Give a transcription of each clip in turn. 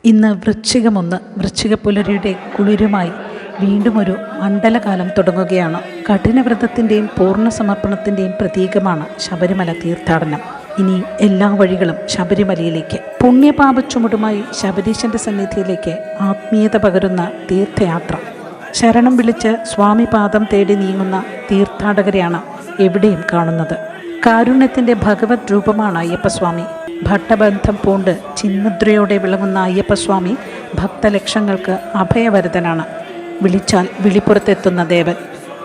ഇന്ന് വൃശ്ചികം 1 വൃശ്ചികപ്പുലരിയുടെ കുളിരുമായി വീണ്ടും ഒരു മണ്ഡലകാലം തുടങ്ങുകയാണ്. കഠിനവ്രതത്തിൻ്റെയും പൂർണ്ണ സമർപ്പണത്തിൻ്റെയും പ്രതീകമാണ് ശബരിമല തീർത്ഥാടനം. ഇനി എല്ലാ വഴികളും ശബരിമലയിലേക്ക്, പുണ്യപാപച്ചുമടുമായി ശബരീശൻ്റെ സന്നിധിയിലേക്ക് ആത്മീയത പകരുന്ന തീർത്ഥയാത്ര. ശരണം വിളിച്ച് സ്വാമി പാദം തേടി നീങ്ങുന്ന തീർത്ഥാടകരെയാണ് എവിടെയും കാണുന്നത്. കാരുണ്യത്തിൻ്റെ ഭഗവത് രൂപമാണ് അയ്യപ്പസ്വാമി. ഭട്ടബന്ധം പൂണ്ട് ചിന്മുദ്രയോടെ വിളങ്ങുന്ന അയ്യപ്പസ്വാമി ഭക്തലക്ഷങ്ങൾക്ക് അഭയവരദനാണ്. വിളിച്ചാൽ വിളിപ്പുറത്തെത്തുന്ന ദേവൻ.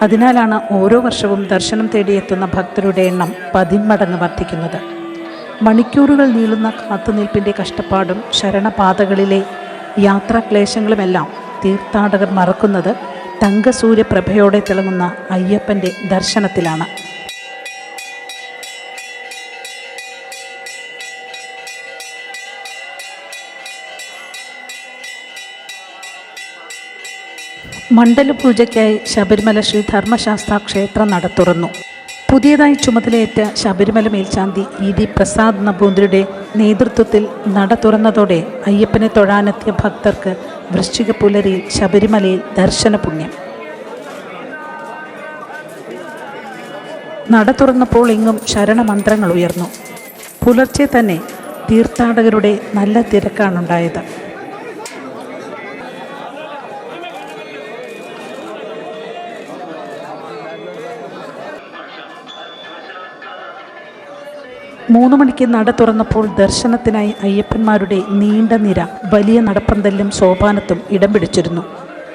അതിനാലാണ് ഓരോ വർഷവും ദർശനം തേടിയെത്തുന്ന ഭക്തരുടെ എണ്ണം 10 മടങ്ങ് വർദ്ധിക്കുന്നത്. മണിക്കൂറുകൾ നീളുന്ന കാത്തുനിൽപ്പിൻ്റെ കഷ്ടപ്പാടും ശരണപാതകളിലെ യാത്രാക്ലേശങ്ങളുമെല്ലാം തീർത്ഥാടകർ മറക്കുന്നത് തങ്കസൂര്യപ്രഭയോടെ തിളങ്ങുന്ന അയ്യപ്പൻ്റെ ദർശനത്തിലാണ്. മണ്ഡലപൂജയ്ക്കായി ശബരിമല ശ്രീ ധർമ്മശാസ്ത്ര ക്ഷേത്ര നട തുറന്നു. പുതിയതായി ചുമതലയേറ്റ ശബരിമല മേൽശാന്തി ഇ.ഡി. പ്രസാദ് നമ്പൂതിരിയുടെ നേതൃത്വത്തിൽ നട തുറന്നതോടെ അയ്യപ്പനെ തൊഴാനെത്തിയ ഭക്തർക്ക് വൃശ്ചിക പുലരിയിൽ ശബരിമലയിൽ ദർശന പുണ്യം. നട തുറന്നപ്പോൾ എങ്ങും ശരണമന്ത്രങ്ങൾ ഉയർന്നു. പുലർച്ചെ തന്നെ തീർത്ഥാടകരുടെ നല്ല തിരക്കാണുണ്ടായത്. മൂന്ന് മണിക്ക് നട തുറന്നപ്പോൾ ദർശനത്തിനായി അയ്യപ്പന്മാരുടെ നീണ്ട നിര വലിയ നടപ്പന്തലിലും സോപാനത്തും ഇടം പിടിച്ചിരുന്നു.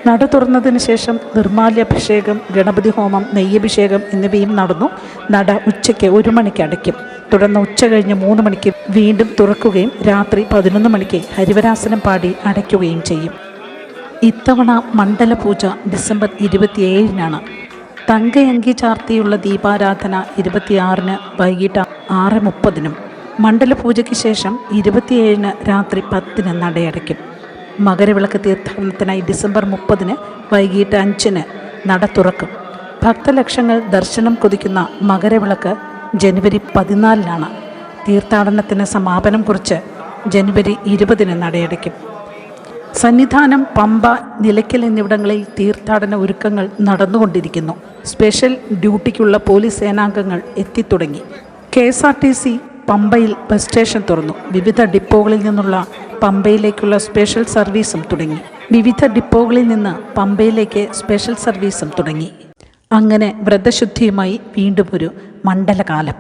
നട തുറന്നതിന് ശേഷം നിർമ്മാല്യാഭിഷേകം, ഗണപതി ഹോമം, നെയ്യഭിഷേകം എന്നിവയും നടന്നു. നട ഉച്ചയ്ക്ക് 1 മണിക്ക് അടയ്ക്കും. തുടർന്ന് ഉച്ച കഴിഞ്ഞ് 3 മണിക്ക് വീണ്ടും തുറക്കുകയും രാത്രി 11 മണിക്ക് ഹരിവരാസനം പാടി അടയ്ക്കുകയും ചെയ്യും. ഇത്തവണ മണ്ഡലപൂജ ഡിസംബർ 27-നാണ്. തങ്കയങ്കി ചാർത്തിയുള്ള ദീപാരാധന 26-ന് വൈകിട്ട് 6:30-നും. മണ്ഡലപൂജയ്ക്ക് ശേഷം 27-ന് രാത്രി 10-ന് നടയടയ്ക്കും. മകരവിളക്ക് തീർത്ഥാടനത്തിനായി ഡിസംബർ 30-ന് വൈകിട്ട് 5-ന് നട തുറക്കും. ഭക്തലക്ഷങ്ങൾ ദർശനം കൊതിക്കുന്ന മകരവിളക്ക് ജനുവരി 14-നാണ്. തീർത്ഥാടനത്തിന് സമാപനം കുറിച്ച് ജനുവരി 20-ന് നടയടയ്ക്കും. സന്നിധാനം, പമ്പ, നിലയ്ക്കൽ എന്നിവിടങ്ങളിൽ തീർത്ഥാടന ഒരുക്കങ്ങൾ നടന്നുകൊണ്ടിരിക്കുന്നു. സ്പെഷ്യൽ ഡ്യൂട്ടിക്കുള്ള പോലീസ് സേനാംഗങ്ങൾ എത്തിത്തുടങ്ങി. KSRTC പമ്പയിൽ ബസ് സ്റ്റേഷൻ തുറന്നു. വിവിധ ഡിപ്പോകളിൽ നിന്നുള്ള പമ്പയിലേക്കുള്ള സ്പെഷ്യൽ സർവീസും തുടങ്ങി. അങ്ങനെ വ്രതശുദ്ധിയുമായി വീണ്ടും ഒരു മണ്ഡലകാലം.